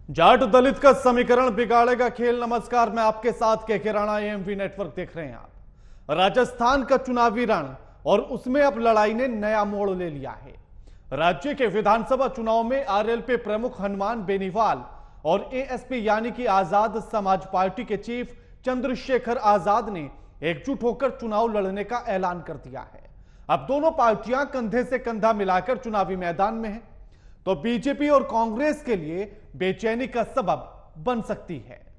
जाट दलित का समीकरण बिगाड़ेगा खेल। नमस्कार, मैं आपके साथ के राणा, एएमवी नेटवर्क देख रहे हैं आप। राजस्थान का चुनावी रण और उसमें अब लड़ाई ने नया मोड़ ले लिया है। राज्य के विधानसभा चुनाव में आरएलपी प्रमुख हनुमान बेनीवाल और एएसपी यानी कि आजाद समाज पार्टी के चीफ चंद्रशेखर आजाद ने एकजुट होकर चुनाव लड़ने का ऐलान कर दिया है। अब दोनों पार्टियां कंधे से कंधा मिलाकर चुनावी मैदान में हैं, तो बीजेपी और कांग्रेस के लिए बेचैनी का सबब बन सकती है।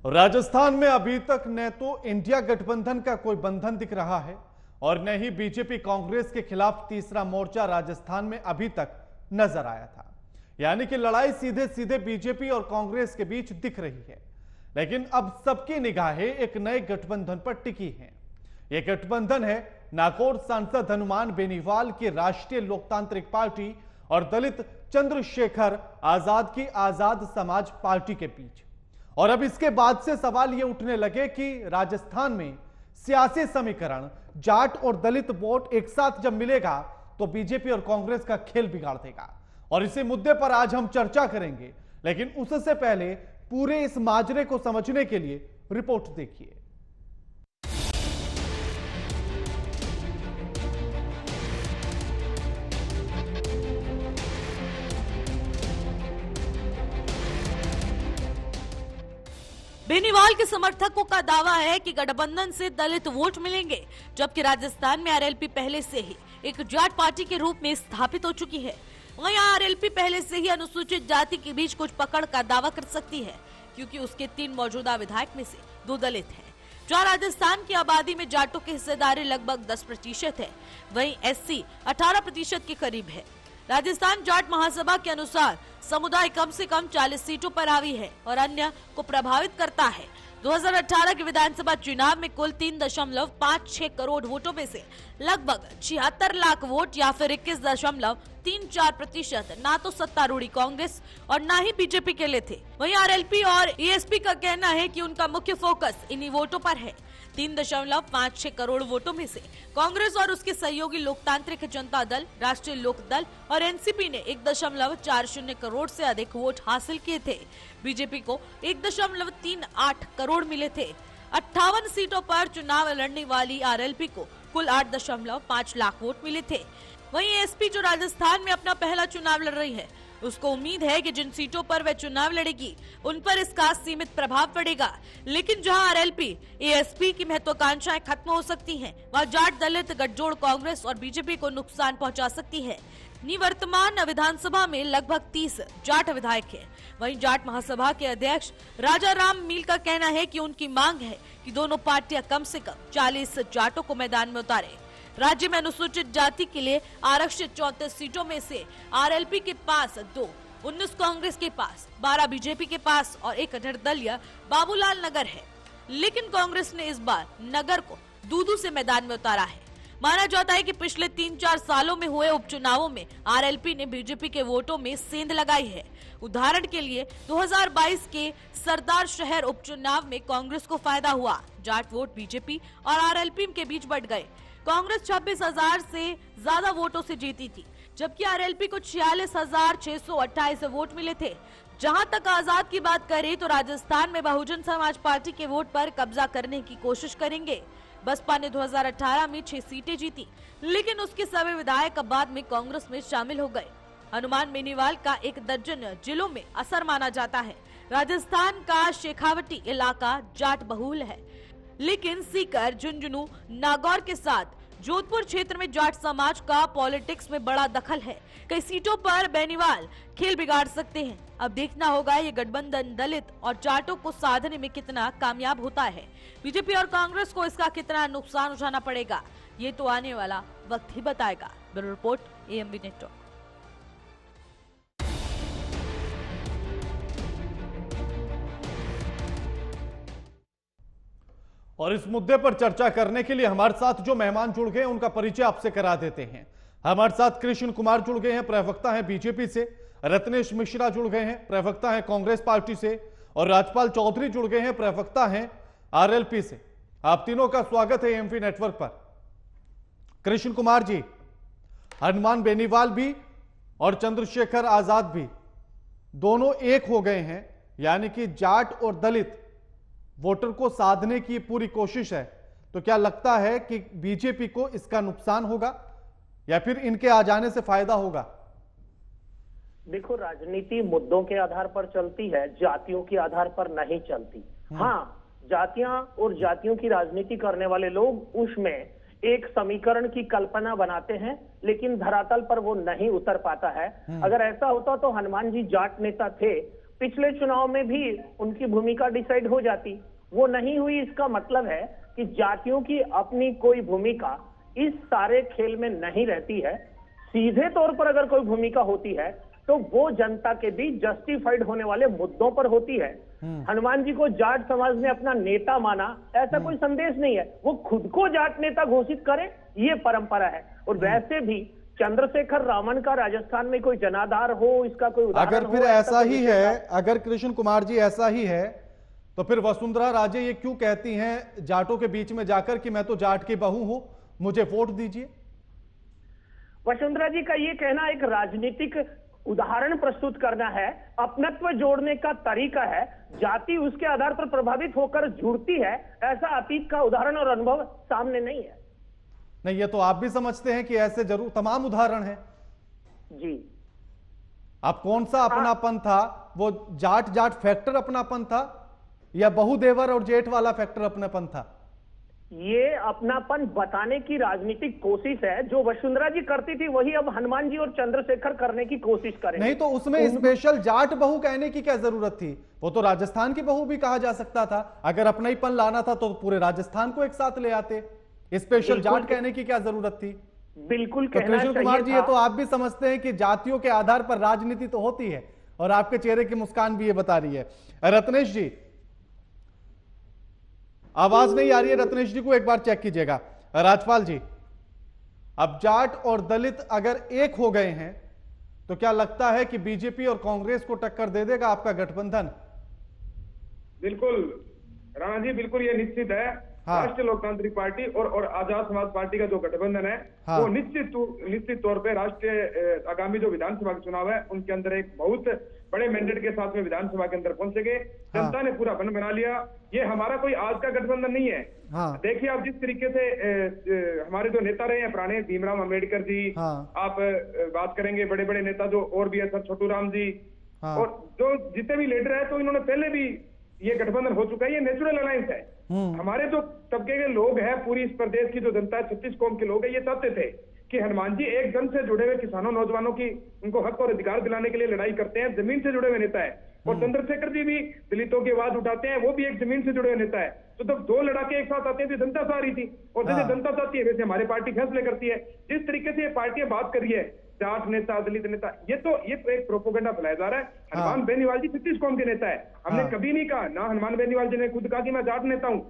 राजस्थान में अभी तक न तो इंडिया गठबंधन का कोई बंधन दिख रहा है और न ही बीजेपी कांग्रेस के खिलाफ तीसरा मोर्चा राजस्थान में अभी तक नजर आया था। यानी कि लड़ाई सीधे सीधे बीजेपी और कांग्रेस के बीच दिख रही है। लेकिन अब सबकी निगाहें एक नए गठबंधन पर टिकी हैं। यह गठबंधन है नागौर सांसद हनुमान बेनीवाल की राष्ट्रीय लोकतांत्रिक पार्टी और दलित चंद्रशेखर आजाद की आजाद समाज पार्टी के बीच। और अब इसके बाद से सवाल यह उठने लगे कि राजस्थान में सियासी समीकरण जाट और दलित वोट एक साथ जब मिलेगा तो बीजेपी और कांग्रेस का खेल बिगाड़ देगा। और इसी मुद्दे पर आज हम चर्चा करेंगे, लेकिन उससे पहले पूरे इस माजरे को समझने के लिए रिपोर्ट देखिए। बेनीवाल के समर्थकों का दावा है कि गठबंधन से दलित वोट मिलेंगे, जबकि राजस्थान में आरएलपी पहले से ही एक जाट पार्टी के रूप में स्थापित हो चुकी है। वहीं आरएलपी पहले से ही अनुसूचित जाति के बीच कुछ पकड़ का दावा कर सकती है, क्योंकि उसके 3 मौजूदा विधायक में से 2 दलित हैं। जहाँ राजस्थान की आबादी में जाटों की हिस्सेदारी लगभग 10% है, वहीं एससी 18% के करीब है। राजस्थान जाट महासभा के अनुसार समुदाय कम से कम 40 सीटों पर हावी है और अन्य को प्रभावित करता है। 2018 के विधानसभा चुनाव में कुल 3.56 करोड़ वोटों में से लगभग 76 लाख वोट या फिर 21.34% ना तो सत्तारूढ़ी कांग्रेस और ना ही बीजेपी के लिए थे। वहीं आरएलपी और एएसपी का कहना है कि उनका मुख्य फोकस इन्हीं वोटों पर है। 3.56 करोड़ वोटों में से कांग्रेस और उसके सहयोगी लोकतांत्रिक जनता दल, राष्ट्रीय लोक दल और एनसीपी ने 1.40 करोड़ से अधिक वोट हासिल किए थे। बीजेपी को 1.38 करोड़ मिले थे। 58 सीटों पर चुनाव लड़ने वाली आरएलपी को कुल 8.5 लाख वोट मिले थे। वहीं एसपी जो राजस्थान में अपना पहला चुनाव लड़ रही है, उसको उम्मीद है कि जिन सीटों पर वह चुनाव लड़ेगी उन पर इसका सीमित प्रभाव पड़ेगा। लेकिन जहां आरएलपी एएसपी की महत्वाकांक्षाएं खत्म हो सकती हैं, वहां जाट दलित गठजोड़ कांग्रेस और बीजेपी को नुकसान पहुंचा सकती है। निवर्तमान विधानसभा में लगभग 30 जाट विधायक हैं। वहीं जाट महासभा के अध्यक्ष राजा राम मील का कहना है कि उनकी मांग है कि दोनों पार्टियां कम से कम 40 जाटों को मैदान में उतारे। राज्य में अनुसूचित जाति के लिए आरक्षित 34 सीटों में से आरएलपी के पास 2, 19 कांग्रेस के पास, 12 बीजेपी के पास और एक निर्दलीय बाबूलाल नगर है। लेकिन कांग्रेस ने इस बार नगर को दूदू से मैदान में उतारा है। माना जाता है कि पिछले 3-4 सालों में हुए उपचुनावों में आरएलपी ने बीजेपी के वोटों में सेंध लगाई है। उदाहरण के लिए 2022 के सरदार शहर उपचुनाव में कांग्रेस को फायदा हुआ। जाट वोट बीजेपी और आरएलपी के बीच बंट गए। कांग्रेस 26,000 से ज्यादा वोटों से जीती थी, जबकि आरएलपी को 46,628 वोट मिले थे। जहां तक आजाद की बात करें तो राजस्थान में बहुजन समाज पार्टी के वोट पर कब्जा करने की कोशिश करेंगे। बसपा ने 2018 में 6 सीटें जीती, लेकिन उसके सभी विधायक अब बाद में कांग्रेस में शामिल हो गए। हनुमान बेनीवाल का 1 दर्जन जिलों में असर माना जाता है। राजस्थान का शेखावटी इलाका जाट बहुल है, लेकिन सीकर, झुंझुनू, नागौर के साथ जोधपुर क्षेत्र में जाट समाज का पॉलिटिक्स में बड़ा दखल है। कई सीटों पर बेनीवाल खेल बिगाड़ सकते हैं। अब देखना होगा ये गठबंधन दलित और जाटों को साधने में कितना कामयाब होता है। बीजेपी और कांग्रेस को इसका कितना नुकसान उठाना पड़ेगा, ये तो आने वाला वक्त ही बताएगा। Bureau report, AMV network. और इस मुद्दे पर चर्चा करने के लिए हमारे साथ जो मेहमान जुड़ गए उनका परिचय आपसे करा देते हैं। हमारे साथ कृष्ण कुमार जुड़ गए हैं, प्रवक्ता हैं बीजेपी से, रत्नेश मिश्रा जुड़ गए हैं, प्रवक्ता हैं कांग्रेस पार्टी से, और राजपाल चौधरी जुड़ गए हैं, प्रवक्ता हैं आरएलपी से। आप तीनों का स्वागत है एएमपी नेटवर्क पर। कृष्ण कुमार जी, हनुमान बेनीवाल भी और चंद्रशेखर आजाद भी दोनों एक हो गए हैं, यानी कि जाट और दलित वोटर को साधने की पूरी कोशिश है। तो क्या लगता है कि बीजेपी को इसका नुकसान होगा या फिर इनके आ जाने से फायदा होगा? देखो, राजनीति मुद्दों के आधार पर चलती है, जातियों के आधार पर नहीं चलती। हाँ, जातियां और जातियों की राजनीति करने वाले लोग उसमें एक समीकरण की कल्पना बनाते हैं, लेकिन धरातल पर वो नहीं उतर पाता है। अगर ऐसा होता तो हनुमान जी जाट नेता थे, पिछले चुनाव में भी उनकी भूमिका डिसाइड हो जाती। वो नहीं हुई, इसका मतलब है कि जातियों की अपनी कोई भूमिका इस सारे खेल में नहीं रहती है। सीधे तौर पर अगर कोई भूमिका होती है तो वो जनता के बीच जस्टिफाइड होने वाले मुद्दों पर होती है। हनुमान जी को जाट समाज ने अपना नेता माना, ऐसा कोई संदेश नहीं है। वो खुद को जाट नेता घोषित करे, ये परंपरा है। और वैसे भी चंद्रशेखर रावण का राजस्थान में कोई जनाधार हो, इसका कोई उदाहरण अगर फिर ऐसा ही है, अगर कृष्ण कुमार जी ऐसा ही है, तो फिर वसुंधरा राजे ये क्यों कहती हैं जाटों के बीच में जाकर कि मैं तो जाट की बहू हूं, मुझे वोट दीजिए? वसुंधरा जी का ये कहना एक राजनीतिक उदाहरण प्रस्तुत करना है, अपनत्व जोड़ने का तरीका है। जाति उसके आधार पर प्रभावित होकर जुड़ती है, ऐसा अतीत का उदाहरण और अनुभव सामने नहीं है। नहीं, ये तो आप भी समझते हैं कि ऐसे जरूर तमाम उदाहरण हैं जी। अब कौन सा अपनापन था? वो जाट जाट फैक्टर अपनापन था या बहुदेवर और जेठ वाला फैक्टर अपनापन था? ये अपनापन बताने की राजनीतिक कोशिश है। जो वसुंधरा जी करती थी वही अब हनुमान जी और चंद्रशेखर करने की कोशिश करेंगे। नहीं तो उसमें स्पेशल जाट बहू कहने की क्या जरूरत थी? वो तो राजस्थान की बहू भी कहा जा सकता था। अगर अपनापन लाना था तो पूरे राजस्थान को एक साथ ले आते। स्पेशल जाट कहने की क्या जरूरत थी? बिल्कुल तो कृष्ण कुमार जी, ये तो आप भी समझते हैं कि जातियों के आधार पर राजनीति तो होती है, और आपके चेहरे की मुस्कान भी ये बता रही है। रत्नेश जी, आवाज नहीं आ रही है, रत्नेश जी को एक बार चेक कीजिएगा। राजपाल जी, अब जाट और दलित अगर एक हो गए हैं तो क्या लगता है कि बीजेपी और कांग्रेस को टक्कर दे देगा आपका गठबंधन? बिल्कुल राणा जी, बिल्कुल ये निश्चित है। हाँ। राष्ट्रीय लोकतांत्रिक पार्टी और आजाद समाज पार्टी का जो गठबंधन है, हाँ। वो निश्चित तौर पे राष्ट्रीय आगामी जो विधानसभा के चुनाव है उनके अंदर एक बहुत बड़े मैंडेट के साथ में विधानसभा के अंदर पहुंचेंगे। हाँ। जनता ने पूरा मन बना लिया। ये हमारा कोई आज का गठबंधन नहीं है। हाँ। देखिए, आप जिस तरीके से हमारे जो नेता रहे हैं पुराने, भीमराव अम्बेडकर जी, हाँ। आप बात करेंगे बड़े बड़े नेता जो और भी है, सर छोटू राम जी, हाँ। और जो जितने भी लीडर है, तो इन्होंने पहले भी ये गठबंधन हो चुका है। ये नेचुरल अलायंस है। हमारे जो तबके के लोग हैं, पूरी इस प्रदेश की जो जनता है, 36 कौम के लोग हैं, ये चाहते थे कि हनुमान जी एक जन से जुड़े हुए किसानों नौजवानों की उनको हक और अधिकार दिलाने के लिए लड़ाई करते हैं, जमीन से जुड़े हुए नेता है। और चंद्रशेखर जी भी दलितों की आवाज उठाते हैं, वो भी एक जमीन से जुड़े हुए नेता है। तो जब दो लड़ाके एक साथ आते हैं तो जनता चाह रही थी, और जैसे जनता चाहती है वैसे हमारी पार्टी फैसले करती है। जिस तरीके से ये पार्टियां बात कर रही है, जाट नेता, दलित नेता, ये तो एक प्रोपोगेंडा फैलाया जा रहा है। हनुमान बेनीवाल जी 36 कौम के नेता है। हमने कभी नहीं कहा, ना हनुमान बेनीवाल जी ने खुद कहा कि मैं जाट नेता हूँ,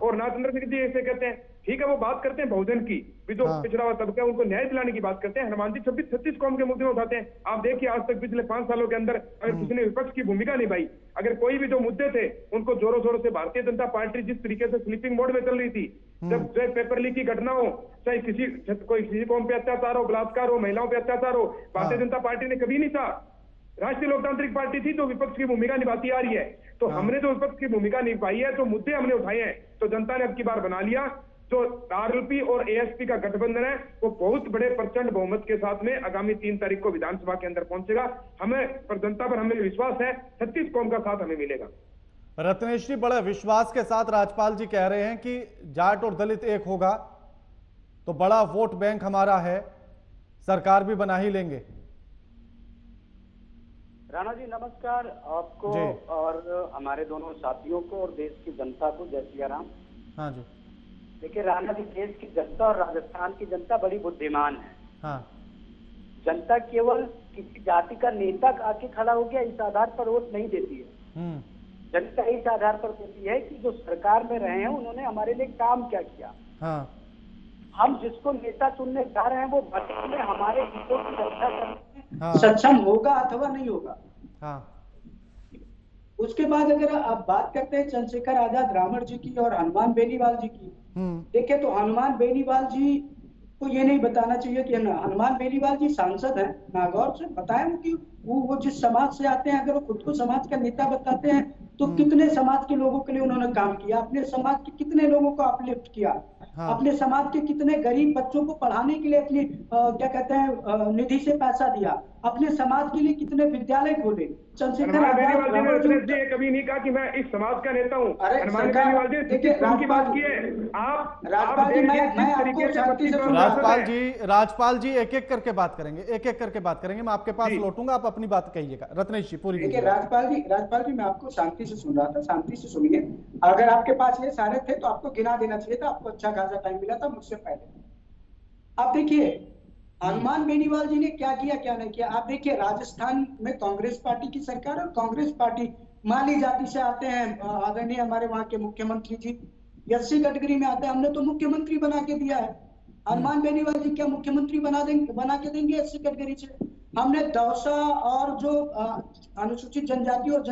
और ना चंद्रशेखर जी ऐसे कहते हैं। ठीक है, वो बात करते हैं बहुजन की, भी जो पिछड़ा हुआ तबका है उनको न्याय दिलाने की बात करते हैं। हनुमान जी 36 कौम के मुद्दे उठाते हैं। आप देखिए, आज तक पिछले 5 सालों के अंदर अगर किसी ने विपक्ष की भूमिका निभाई, अगर कोई भी जो मुद्दे थे उनको जोरों शोरों से भारतीय जनता पार्टी जिस तरीके से स्लीपिंग मोड में चल रही थी, जब चाहे पेपर लीक की घटना हो, चाहे किसी कौम पे अत्याचार हो, बलात्कार हो, महिलाओं पे अत्याचार हो, भारतीय जनता पार्टी ने कभी नहीं था। राष्ट्रीय लोकतांत्रिक पार्टी थी जो विपक्ष की भूमिका निभाती आ रही है। तो हमने जो विपक्ष की भूमिका निभाई है, जो मुद्दे हमने उठाए हैं, तो जनता ने अब की बार बना लिया। जो आरएलपी और एएसपी का गठबंधन है, वो बहुत बड़े प्रचंड बहुमत के साथ में आगामी 3 तारीख को विधानसभा के अंदर पहुंचेगा। हमें पर जनता पर हमें विश्वास है, 36 कौम का साथ हमें मिलेगा। रत्नेश जी, बड़े विश्वास के साथ राजपाल जी कह रहे हैं कि जाट और दलित एक होगा तो बड़ा वोट बैंक हमारा है, सरकार भी बना ही लेंगे। राणा जी नमस्कार, आपको और हमारे दोनों साथियों को और देश की जनता को जय सिया राम। हाँ जी। देखिए राणा जी, देश की जनता और राजस्थान की जनता बड़ी बुद्धिमान है। हाँ। जनता केवल किसी जाति का नेता आके खड़ा हो गया इस आधार पर वोट नहीं देती है। जनता इस आधार पर देती है कि जो सरकार में रहे हैं उन्होंने हमारे लिए काम क्या किया। हाँ। हम जिसको नेता चुनने जा रहे हैं वो भविष्य में हमारे हितों की रक्षा करने में सक्षम होगा अथवा नहीं होगा। हाँ। उसके बाद अगर आप बात करते हैं चंद्रशेखर आजाद रावण जी की और हनुमान बेनीवाल जी की, देखिए तो हनुमान बेनीवाल जी को ये नहीं बताना चाहिए कि हनुमान बेनीवाल जी सांसद हैं नागौर से, बताएं कि वो जिस समाज से आते हैं, अगर वो खुद को समाज का नेता बताते हैं तो कितने समाज के लोगों के लिए उन्होंने काम किया, अपने समाज के कितने लोगों को अपलिफ्ट किया, अपने समाज के कितने गरीब बच्चों को पढ़ाने के लिए अपनी क्या कहते हैं निधि से पैसा दिया, अपने समाज के लिए कितने विद्यालय खोले। चंद्रशेखर आजाद ने कभी नहीं कहा कि मैं इस समाज का नेता हूँ। राजपाल जी एक एक करके बात करेंगे, एक एक करके बात करेंगे। मैं आपके पास लौटूंगा, आप अपनी बात कहिएगा। रत्नेश जी पूरी। देखिए राजपाल जी मैं आपको शांति से सुन रहा था, शांति से सुनिए। अगर आपके पास ये सारे थे तो आपको गिना देना चाहिए था, आपको अच्छा खासा टाइम मिला था मुझसे पहले। आप देखिए हनुमान बेनीवाल जी ने क्या किया क्या नहीं किया। आप देखिए राजस्थान में कांग्रेस पार्टी की सरकार और कांग्रेस पार्टी माली जाति से आते हैं, आदरणीय हमारे वहां के मुख्यमंत्री जी एससी कैटेगरी में आते हैं, हमने तो मुख्यमंत्री बना के दिया है। हनुमान बेनीवाल जी क्या मुख्यमंत्री बना के देंगे एससी कैटेगरी से? हमने दौसा और जो अनुसूचित जनजाति और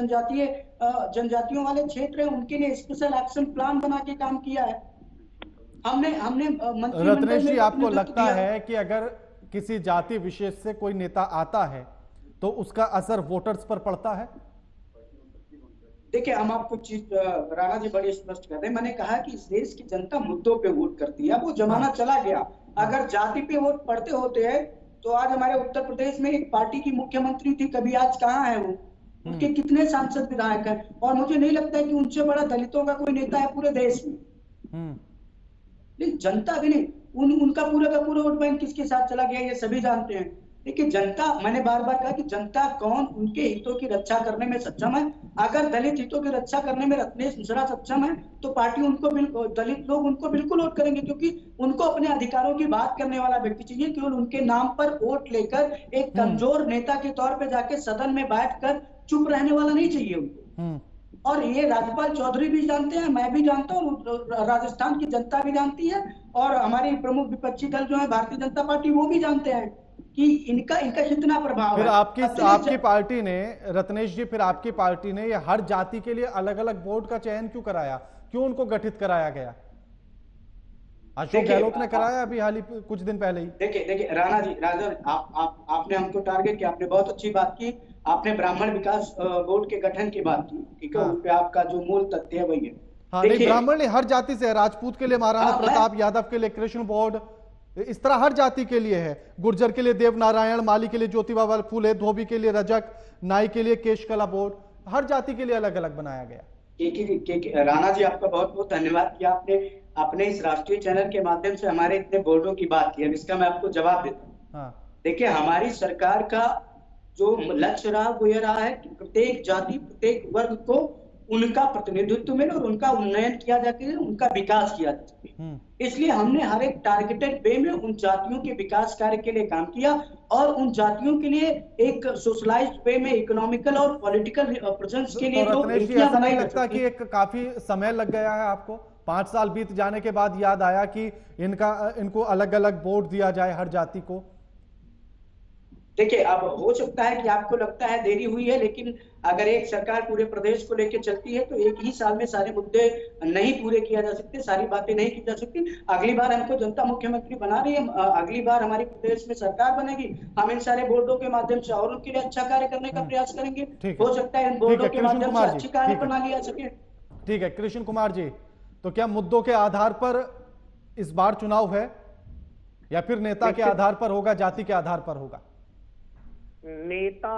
जनजातियों वाले क्षेत्र है उनके लिए स्पेशल एक्शन प्लान बना के काम किया है। हमने रत्नेश जी आपको लगता है कि अगर किसी जाति विशेष से कोई नेता आता है तो उसका असर वोटर्स पर पड़ता है? देखिए हम आपको चीज राणा जी बड़ी स्पष्ट कर रहे हैं, मैंने कहा कि इस देश की जनता मुद्दों पे वोट करती है। अब वो जमाना चला गया, अगर जाति पे वोट पड़ते होते हैं तो आज हमारे उत्तर प्रदेश में एक पार्टी की मुख्यमंत्री थी, कभी आज कहाँ है वो, उनके कितने सांसद विधायक हैं, और मुझे नहीं लगता है कि उनसे बड़ा दलितों का कोई नेता है पूरे देश में। लेकिन जनता भी नहीं, उनका पूरा का पूरा वोट बैंक किसके साथ चला गया ये सभी जानते हैं। देखिए जनता, मैंने बार बार कहा कि जनता कौन उनके हितों की रक्षा करने में सक्षम है। अगर दलित हितों की रक्षा करने में रत्नेश मिश्रा सक्षम है तो पार्टी उनको दलित लोग उनको बिल्कुल वोट करेंगे, क्योंकि उनको अपने अधिकारों की बात करने वाला व्यक्ति चाहिए। केवल उनके नाम पर वोट लेकर एक कमजोर नेता के तौर पर जाके सदन में बैठकर चुप रहने वाला नहीं चाहिए उनको। और ये राज्यपाल चौधरी भी जानते हैं, मैं भी जानता हूँ, राजस्थान की जनता भी जानती है, और हमारी प्रमुख विपक्षी दल जो है भारतीय जनता पार्टी वो भी जानते हैं कि इनका कितना प्रभाव फिर है। आपकी पार्टी ने, रत्नेश जी, फिर आपकी पार्टी ने ये हर जाति के लिए अलग अलग बोर्ड का चयन क्यों कराया, क्यों उनको गठित कराया गया? अशोक गहलोत ने कराया अभी हाल ही कुछ दिन पहले ही। देखिए राणा जी, आपने हमको टारगेट किया, आपने बहुत अच्छी बात की, आपने ब्राह्मण विकास बोर्ड के गठन की बात की, ठीक है, उस पे आपका जो मूल तथ्य है वही है। हाँ, नहीं, ब्राह्मण ने हर जाति से है, राजपूत के लिए महाराणा प्रताप, यादव के लिए कृष्ण बोर्ड, इस तरह हर जाति के लिए है। गुर्जर के लिए देव नारायण, माली के लिए ज्योतिबा फूले, धोबी के लिए रजक, नाई के लिए केशकला बोर्ड, हर जाति के लिए अलग अलग बनाया गया। राणा जी आपका बहुत बहुत धन्यवाद कि आपने अपने इस राष्ट्रीय चैनल के माध्यम से हमारे इतने बोर्डों की बात की। अब इसका मैं आपको जवाब देता हूँ। हाँ। देखिए हमारी सरकार का जो लक्ष्य रहा वो ये रहा है कि प्रत्येक जाति, प्रत्येक वर्ग को उनका प्रतिनिधित्व मिले और उनका उन्नयन किया जा सके, उनका विकास किया जा सके। इसलिए हमने हर एक टारगेटेड वे में उन जातियों के विकास कार्य के लिए काम किया और उन जातियों के लिए एक सोशलाइज्ड वे में इकोनॉमिकल और पॉलिटिकल प्रेजेंस के लिए ऐसा नहीं लगता कि एक काफी समय लग गया है आपको? 5 साल बीत जाने के बाद याद आया कि इनको अलग अलग बोर्ड दिया जाए हर जाति को। देखिए अब हो सकता है कि आपको लगता है देरी हुई है, लेकिन अगर एक सरकार पूरे प्रदेश को लेकर चलती है तो एक ही साल में सारे मुद्दे नहीं पूरे किया जा सकते, सारी बातें नहीं की जा सकती। अगली बार हमको जनता मुख्यमंत्री बना रही है, अगली बार हमारी प्रदेश में सरकार बनेगी, हम इन सारे बोर्डों के माध्यम से और उनके लिए अच्छा कार्य करने का प्रयास करेंगे। हो सकता है इन बोर्डों के माध्यम से अच्छी कार्य प्रणाली आ सके। ठीक है कृष्ण कुमार जी, तो क्या मुद्दों के आधार पर इस बार चुनाव है या फिर नेता के आधार पर होगा, जाति के आधार पर होगा? नेता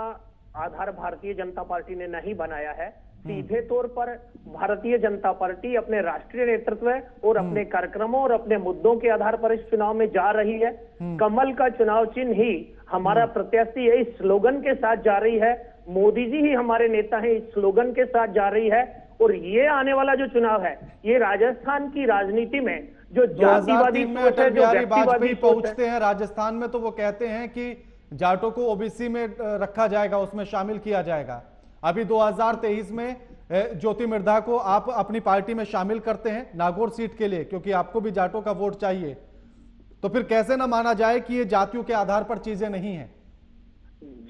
आधार भारतीय जनता पार्टी ने नहीं बनाया है। सीधे तौर पर भारतीय जनता पार्टी अपने राष्ट्रीय नेतृत्व और अपने कार्यक्रमों और अपने मुद्दों के आधार पर इस चुनाव में जा रही है। कमल का चुनाव चिन्ह ही हमारा प्रत्याशी है, इस स्लोगन के साथ जा रही है। मोदी जी ही हमारे नेता हैं, इस स्लोगन के साथ जा रही है। और ये आने वाला जो चुनाव है, ये राजस्थान की राजनीति में जो जातिवादी सोच है, जो व्यक्तिवादी पहुंचते हैं राजस्थान में तो वो कहते हैं कि जाटों को ओबीसी में रखा जाएगा, उसमें शामिल किया जाएगा। अभी 2023 में ज्योति मिर्धा को आप अपनी पार्टी में शामिल करते हैं नागौर सीट के लिए, क्योंकि आपको भी जाटों का वोट चाहिए। तो फिर कैसे ना माना जाए कि ये जातियों के आधार पर चीजें नहीं हैं?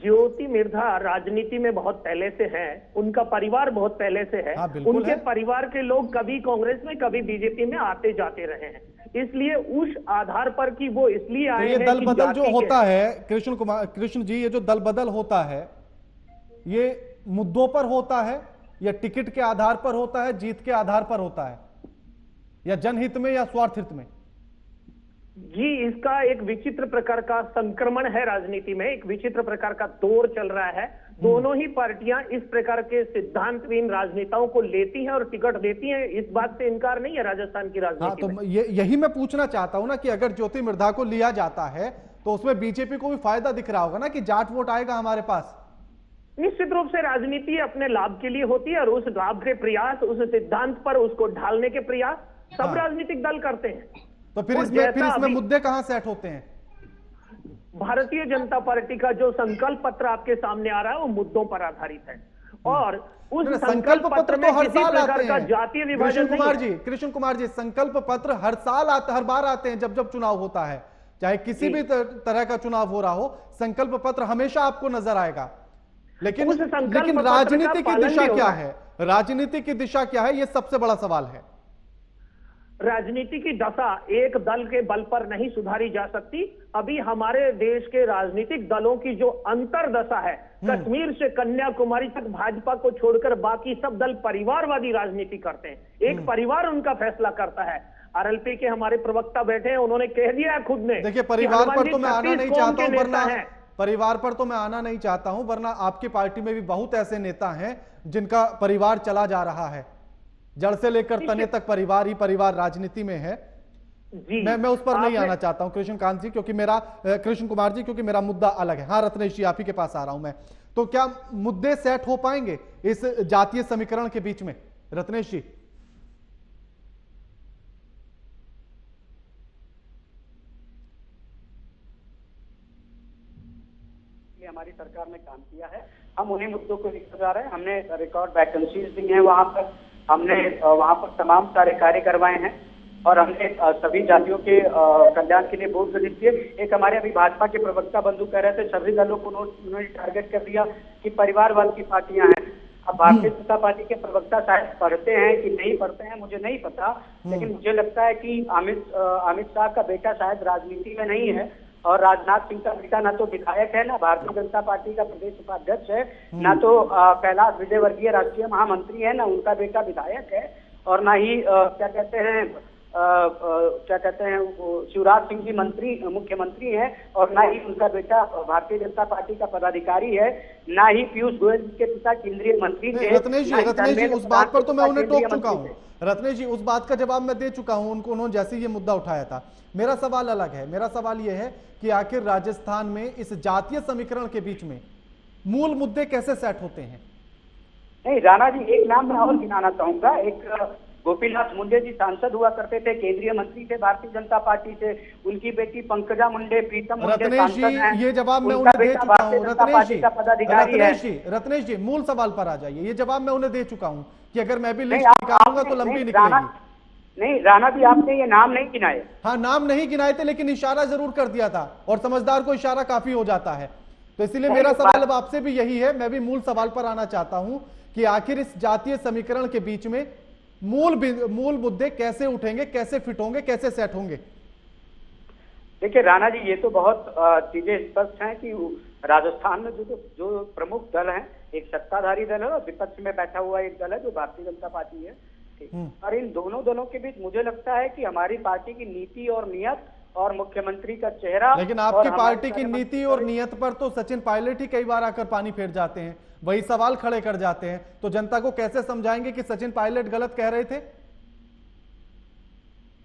ज्योति मिर्धा राजनीति में बहुत पहले से हैं, उनका परिवार बहुत पहले से है। हाँ, बिल्कुल उनके है। परिवार के लोग कभी कांग्रेस में कभी बीजेपी में आते जाते रहे हैं, इसलिए उस आधार पर कि वो इसलिए तो आए ये हैं दल कि बदल जाति जो के- होता है कृष्ण जी, ये जो दल बदल होता है ये मुद्दों पर होता है या टिकट के आधार पर होता है, जीत के आधार पर होता है, या जनहित में या स्वार्थ हित में? जी, इसका एक विचित्र प्रकार का संक्रमण है राजनीति में, एक विचित्र प्रकार का दौर चल रहा है। दोनों ही पार्टियां इस प्रकार के सिद्धांतहीन राजनेताओं को लेती हैं और टिकट देती हैं, इस बात से इनकार नहीं है राजस्थान की हाँ, राजनीति तो में। यही मैं पूछना चाहता हूं ना कि अगर ज्योति मिर्धा को लिया जाता है तो उसमें बीजेपी को भी फायदा दिख रहा होगा ना कि जाट वोट आएगा हमारे पास। निश्चित रूप से राजनीति अपने लाभ के लिए होती है और उस लाभ के प्रयास, उस सिद्धांत पर उसको ढालने के प्रयास सब हाँ। राजनीतिक दल करते हैं। तो फिर और इसमें जैसा अभी मुद्दे कहां सेट होते हैं? भारतीय जनता पार्टी का जो संकल्प पत्र आपके सामने आ रहा है वो मुद्दों पर आधारित है और उस संकल्प पत्र में तो हर किसी साल प्रकार आते का हैं जातीय विभाजन नहीं है। कृष्ण कुमार जी, संकल्प पत्र हर साल हर बार आते हैं जब जब चुनाव होता है, चाहे किसी भी तरह का चुनाव हो रहा हो, संकल्प पत्र हमेशा आपको नजर आएगा। लेकिन उस संकल्प पत्र का राजनीति की पालन दिशा नहीं क्या हो रहा है? राजनीति की दिशा क्या है, ये सबसे बड़ा सवाल है। राजनीति की दशा एक दल के बल पर नहीं सुधारी जा सकती। अभी हमारे देश के राजनीतिक दलों की जो अंतरदशा है, कश्मीर से कन्याकुमारी तक भाजपा को छोड़कर बाकी सब दल परिवारवादी राजनीति करते हैं। एक परिवार उनका फैसला करता है। आरएलपी के हमारे प्रवक्ता बैठे हैं, उन्होंने कह दिया खुद ने। देखिए, परिवार पर तो मैं आना नहीं चाहता हूं, वरना है परिवार पर तो मैं आना नहीं चाहता हूं, वरना आपकी पार्टी में भी बहुत ऐसे नेता हैं जिनका परिवार चला जा रहा है, जड़ से लेकर तने तक परिवार ही परिवार राजनीति में है। जी, मैं उस पर नहीं आना चाहता हूं कृष्णकांत जी, क्योंकि मेरा कृष्ण कुमार जी, क्योंकि मेरा मुद्दा अलग है। हाँ रत्नेश जी, आप ही के पास आ रहा हूं मैं। तो क्या मुद्दे सेट हो पाएंगे इस जातीय समीकरण के बीच में, रत्नेश जी? हमारी सरकार ने काम किया है, हम उन्हीं मुद्दों को लेकर जा रहे हैं। हमने रिकॉर्ड वैकेंसीज दी हैं वहां पर, हमने वहां पर तमाम सारे कार्य करवाए हैं और हमने सभी जातियों के कल्याण के लिए बहुत गठित किए। एक हमारे अभी भाजपा के प्रवक्ता बंधु कह रहे थे सभी दलों को उन्होंने टारगेट कर दिया कि परिवारवाद की पार्टियां हैं। अब भारतीय जनता पार्टी के प्रवक्ता शायद पढ़ते हैं कि नहीं पढ़ते हैं मुझे नहीं पता, लेकिन मुझे लगता है कि अमित शाह का बेटा शायद राजनीति में नहीं है और राजनाथ सिंह का बेटा ना तो विधायक है, ना भारतीय जनता पार्टी का प्रदेश उपाध्यक्ष है, ना तो कैलाश विजयवर्गीय राष्ट्रीय महामंत्री है, ना उनका बेटा विधायक है और ना ही क्या कहते हैं शिवराज सिंह जी मुख्यमंत्री हैं और ना ही उनका बेटा भारतीय जनता पार्टी का पदाधिकारी है, ना ही पीयूष गोयल के पिता केंद्रीय मंत्री थे। रत्नेश जी, उस बात पर तो मैं उन्हें टोक चुका हूँ। रत्नेश जी, उस बात का जवाब मैं दे चुका हूं उन्होंने जैसे ये मुद्दा उठाया था। मेरा सवाल अलग है। मेरा सवाल ये है कि आखिर राजस्थान में इस जातीय समीकरण के बीच में मूल मुद्दे कैसे सेट होते हैं? नहीं राणा जी, एक नाम मैं और गिनाना चाहूंगा। एक गोपीनाथ मुंडे जी सांसद हुआ करते थे, केंद्रीय मंत्री थे भारतीय जनता पार्टी से, उनकी बेटी पंकजा मुंडे, प्रीतम मुंडे सांसद हैं। ये जवाब मैं उन्हें दे चुका हूं। रत्नेश जी, मूल सवाल पर आ जाइए। ये जवाब मैं उन्हें दे चुका हूं कि अगर मैं भी लिस्ट निकालूंगा तो लंबी निकलेगी। नहीं राणा जी, आपने ये नाम नहीं गिनाए। हाँ, नाम नहीं गिनाए थे, लेकिन इशारा जरूर कर दिया था और समझदार को इशारा काफी हो जाता है। तो इसीलिए मेरा सवाल अब आपसे भी यही है। मैं भी मूल सवाल पर आना चाहता हूं कि आखिर इस जातीय समीकरण के बीच में मूल मुद्दे कैसे उठेंगे, कैसे फिट होंगे, कैसे सेट होंगे? देखिए राणा जी, ये तो बहुत चीजें स्पष्ट हैं कि राजस्थान में जो प्रमुख दल हैं, एक सत्ताधारी दल है और विपक्ष में बैठा हुआ एक दल है जो भारतीय जनता पार्टी है। और इन दोनों दलों के बीच मुझे लगता है कि हमारी पार्टी की नीति और नियत और मुख्यमंत्री का चेहरा। लेकिन आपकी पार्टी की नीति और नियत पर तो सचिन पायलट ही कई बार आकर पानी फेर जाते हैं, वही सवाल खड़े कर जाते हैं। तो जनता को कैसे समझाएंगे कि सचिन पायलट गलत कह रहे थे?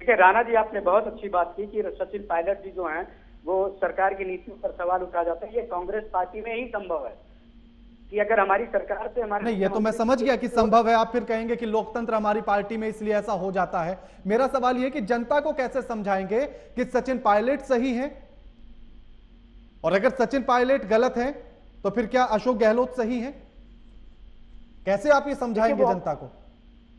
देखिए राणा जी, आपने बहुत अच्छी बात की कि सचिन पायलट जी जो हैं वो सरकार की नीतियों पर सवाल उठा जाता है। ये कांग्रेस पार्टी में ही संभव है कि अगर हमारी सरकार से हमारे नहीं, ये तो मैं समझ गया कि संभव है। आप फिर कहेंगे कि लोकतंत्र हमारी पार्टी में इसलिए ऐसा हो जाता है। मेरा सवाल ये कि जनता को कैसे समझाएंगे कि सचिन पायलट सही हैं और अगर सचिन पायलट गलत हैं तो फिर क्या अशोक गहलोत सही हैं? कैसे आप ये समझाएंगे जनता को?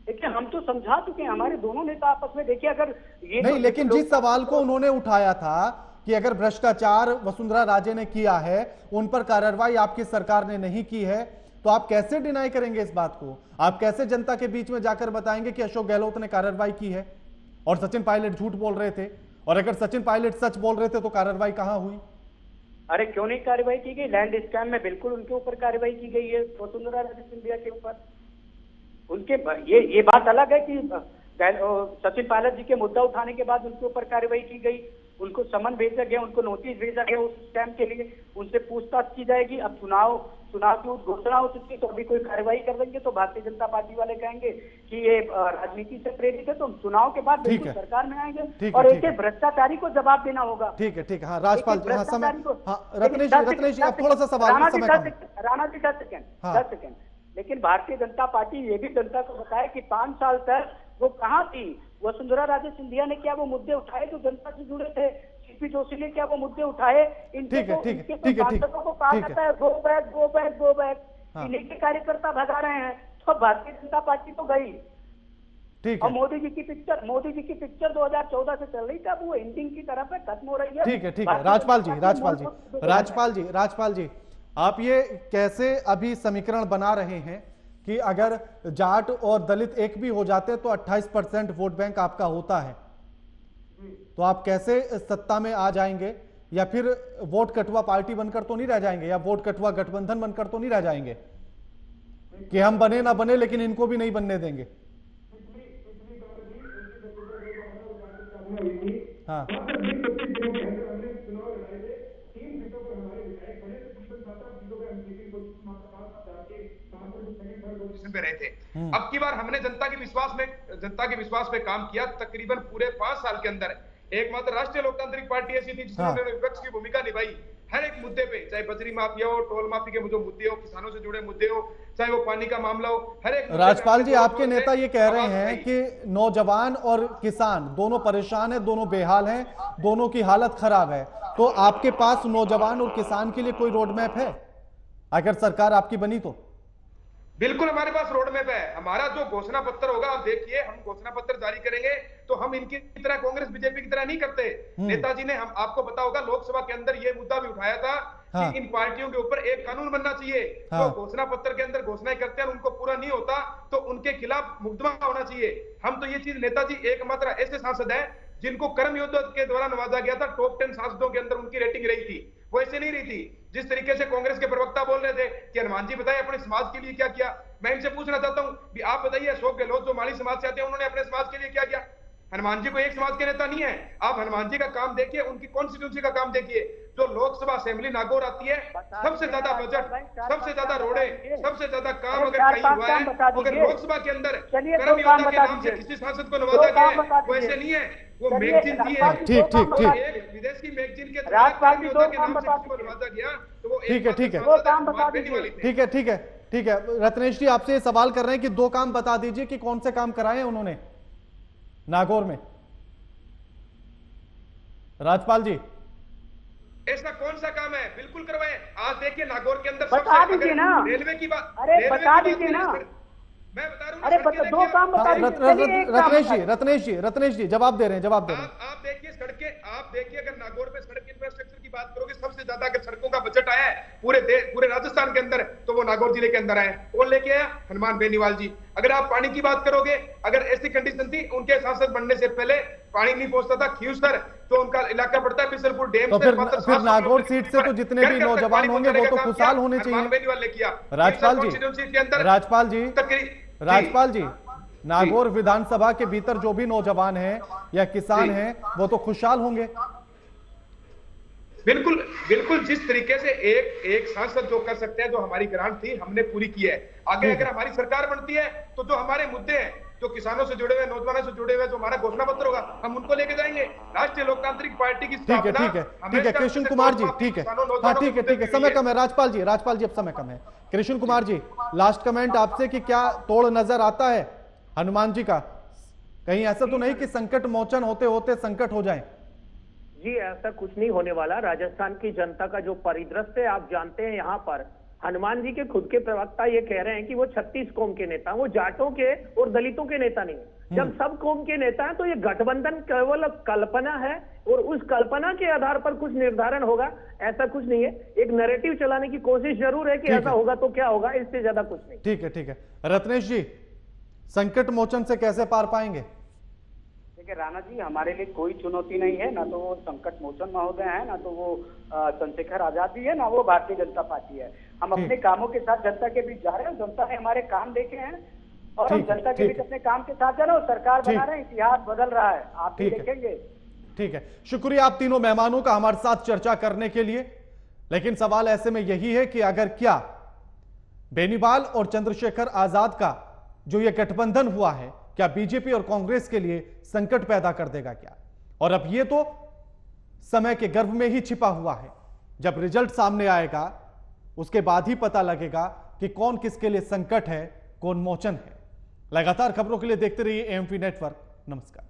देखिए हम तो समझा चुके हैं, हमारे दोनों नेता आपस में, देखिए अगर ये नहीं, लेकिन जिस सवाल को उन्होंने उठाया था कि अगर भ्रष्टाचार वसुंधरा राजे ने किया है, उन पर कार्रवाई आपकी सरकार ने नहीं की है, तो आप कैसे डिनाई करेंगे इस बात को? आप कैसे जनता के बीच में जाकर बताएंगे कि अशोक गहलोत ने कार्रवाई की है और सचिन पायलट झूठ बोल रहे थे? और अगर सचिन पायलट सच बोल रहे थे तो कार्रवाई कहां हुई? अरे क्यों नहीं कार्रवाई की गई? लैंड स्कैम में बिल्कुल उनके ऊपर कार्रवाई की गई है, वसुंधरा राजे सिंधिया के ऊपर। उनके ये बात अलग है कि सचिन पायलट जी के मुद्दा उठाने के बाद उनके ऊपर कार्रवाई की गई, उनको समन भेजा गया, उनको नोटिस भेजा गया उस स्कैम के लिए, उनसे पूछताछ की जाएगी। अब चुनाव की घोषणा हो चुकी है, तो अभी कोई कार्रवाई कर देंगे तो भारतीय जनता पार्टी वाले कहेंगे कि ये राजनीति से प्रेरित है, तो चुनाव के बाद बिल्कुल सरकार में आएंगे और एक भ्रष्टाचारी को जवाब देना होगा। ठीक है, हाँ राजपाल जी, हाँ समय, हाँ रत्नेश जी, आप थोड़ा सा सवाल, राणा जी 10 सेकेंड। लेकिन भारतीय जनता पार्टी ये भी जनता को बताए कि 5 साल तक वो कहाँ थी। वसुंधरा राजे सिंधिया ने क्या वो मुद्दे उठाए जो जनता से जुड़े थे? सीपी जोशी ने क्या वो मुद्दे उठाए? इनके सांसदों को कहा जाता है गो बैक, इन्हीं के कार्यकर्ता भगा रहे हैं, तो भारतीय जनता पार्टी तो गई। ठीक और है, मोदी जी की पिक्चर 2014 से चल रही थी, अब वो एंडिंग की तरफ है, खत्म हो रही है। ठीक है। राजपाल जी, आप ये कैसे अभी समीकरण बना रहे हैं कि अगर जाट और दलित एक भी हो जाते तो 28% वोट बैंक आपका होता है, तो आप कैसे सत्ता में आ जाएंगे? या फिर वोट कटुआ पार्टी बनकर तो नहीं रह जाएंगे, या वोट कटुआ गठबंधन बनकर तो नहीं रह जाएंगे कि हम बने ना बने लेकिन इनको भी नहीं बनने देंगे? हाँ, पे रहे थे। अब की बार हमने जनता के विश्वास में काम किया। तकरीबन पूरे 5 साल के अंदर एकमात्र राष्ट्रीय लोकतांत्रिक पार्टी ऐसी थी जिसने विपक्ष की भूमिका निभाई। हर एक मुद्दे पे, चाहे बजरी माफिया हो, टोल माफी के जो मुद्दे हो, किसानों से जुड़े मुद्दे हो, चाहे वो पानी का मामला हो, हर एक। राजपाल जी, आपके नेता ये कह रहे हैं कि नौजवान और किसान दोनों परेशान है, दोनों बेहाल हैं, दोनों की हालत खराब है, तो आपके पास नौजवान और किसान के लिए कोई रोड मैप है अगर सरकार आपकी बनी तो? बिल्कुल हमारे पास रोड मैप है। हमारा जो घोषणा पत्र होगा, आप देखिए, हम घोषणा पत्र जारी करेंगे तो हम इनकी तरह कांग्रेस बीजेपी की तरह नहीं करते। नेताजी ने, हम आपको पता होगा, लोकसभा के अंदर ये मुद्दा भी उठाया था कि इन पार्टियों के ऊपर एक कानून बनना चाहिए। तो घोषणा पत्र के अंदर घोषणाएं करते हैं, उनको पूरा नहीं होता तो उनके खिलाफ मुकदमा होना चाहिए। हम तो ये चीज, नेताजी एकमात्र ऐसे सांसद हैं जिनको कर्म योद्धा के द्वारा नवाजा गया था। टॉप 10 सांसदों के अंदर उनकी रेटिंग रही थी, वो ऐसे नहीं रही थी जिस तरीके से कांग्रेस के प्रवक्ता बोल रहे थे कि हनुमान जी बताइए अपने समाज के लिए क्या किया। मैं इनसे पूछना चाहता हूं कि आप बताइए, अशोक गहलोत जो माली समाज से आते हैं, उन्होंने अपने समाज के लिए क्या किया? हनुमान जी को एक समाज के नेता नहीं है। आप हनुमान जी का काम देखिए, उनकी कॉन्स्टिट्यूंसी का काम देखिए। जो लोकसभा असेंबली नागौर आती है, सबसे ज्यादा बजट, सबसे ज्यादा रोडे, सबसे ज्यादा काम अगर कहीं हुआ है, अगर लोकसभा के अंदर कर्म योद्धा के नाम से किसी सांसद को नवाजा गया है, वो ऐसे नहीं है, वो मैगजीन दी है। ठीक। एक विदेशी मैगजीन के द्वारा कर्म योद्धा के नाम से किसी को नवाजा गया तो वो ठीक है। रत्नेश जी, आपसे ये सवाल कर रहे हैं कि 2 काम बता दीजिए कि कौन से काम कराए उन्होंने नागौर में। राजपाल जी, ऐसा कौन सा काम है? बिल्कुल करवाए। आज देखिए नागौर के अंदर बता दीजिए ना, रेलवे की बात, अरे बता दीजिए ना, मैं बता रहा हूँ। अरे 2 काम बता दीजिए। रत्नेश जी जवाब दे रहे हैं। आप देखिए सड़कें, आप देखिए अगर नागौर में सड़क इंफ्रास्ट्रक्चर की बात करोगे, सबसे ज्यादा अगर सड़कों का बजट आया है पूरे राजस्थान के अंदर, तो वो नागौर जिले के अंदर आया। कौन लेके आया? हनुमान बेनीवाल जी। अगर आप पानी की बात करोगे, अगर ऐसी कंडीशन थी, उनके सांसद बनने से पहले पानी नहीं पहुंचता था खियूसर, तो उनका इलाका पड़ता है बिसलपुर डैम तो फिर नागौर सीट से तो जितने भी नौजवान होंगे वो तो खुशहाल होने चाहिए। राजपाल जी, नागौर विधानसभा के भीतर जो भी नौजवान हैं या किसान हैं, वो तो खुशहाल होंगे। बिल्कुल जिस तरीके से एक सांसद जो कर सकते हैं, जो हमारी ग्रांट थी हमने पूरी की है। आगे अगर हमारी सरकार बनती है तो जो हमारे मुद्दे हैं, जो किसानों से जुड़े हुए, नौजवानों से जुड़े हुए, जो हमारा घोषणा पत्र होगा, हम उनको लेके जाएंगे। राष्ट्रीय लोकतांत्रिक पार्टी की स्थापना। ठीक है कृष्ण कुमार जी, ठीक है, हाँ ठीक है, समय कम है। राजपाल जी अब समय कम है। कृष्ण कुमार जी, लास्ट कमेंट आपसे कि क्या तोड़ नजर आता है हनुमान जी का? कहीं ऐसा तो नहीं कि संकट मोचन होते होते संकट हो जाए? जी, ऐसा कुछ नहीं होने वाला। राजस्थान की जनता का जो परिदृश्य है आप जानते हैं, यहाँ पर हनुमान जी के खुद के प्रवक्ता ये कह रहे हैं कि वो 36 कौम के नेता, वो जाटों के और दलितों के नेता नहीं है। जब सब कौम के नेता हैं तो ये गठबंधन केवल कल्पना है और उस कल्पना के आधार पर कुछ निर्धारण होगा, ऐसा कुछ नहीं है। एक नैरेटिव चलाने की कोशिश जरूर है कि ऐसा होगा तो क्या होगा, इससे ज्यादा कुछ नहीं। ठीक है, ठीक है। रत्नेश जी, संकट मोचन से कैसे पार पाएंगे? देखिए राणा जी, हमारे लिए कोई चुनौती नहीं है, ना तो वो संकट मोचन महोदय है, ना तो वो चंद्रशेखर आजाद भी है, ना वो भारतीय जनता पार्टी है। हम अपने कामों के साथ जनता के बीच जा रहे हैं, जनता ने हमारे काम देखे हैं और हम जनता के बीच अपने काम के साथ जा रहे हैं और सरकार बना रहे हैं। इतिहास बदल रहा है, आप भी देखेंगे। ठीक है, शुक्रिया आप तीनों मेहमानों का हमारे साथ चर्चा करने के लिए। लेकिन सवाल ऐसे में यही है कि अगर क्या बेनीवाल और चंद्रशेखर आजाद का जो ये गठबंधन हुआ है, क्या बीजेपी और कांग्रेस के लिए संकट पैदा कर देगा क्या? और अब ये तो समय के गर्भ में ही छिपा हुआ है, जब रिजल्ट सामने आएगा उसके बाद ही पता लगेगा कि कौन किसके लिए संकट है, कौन मोचन है। लगातार खबरों के लिए देखते रहिए एएमपी नेटवर्क। नमस्कार।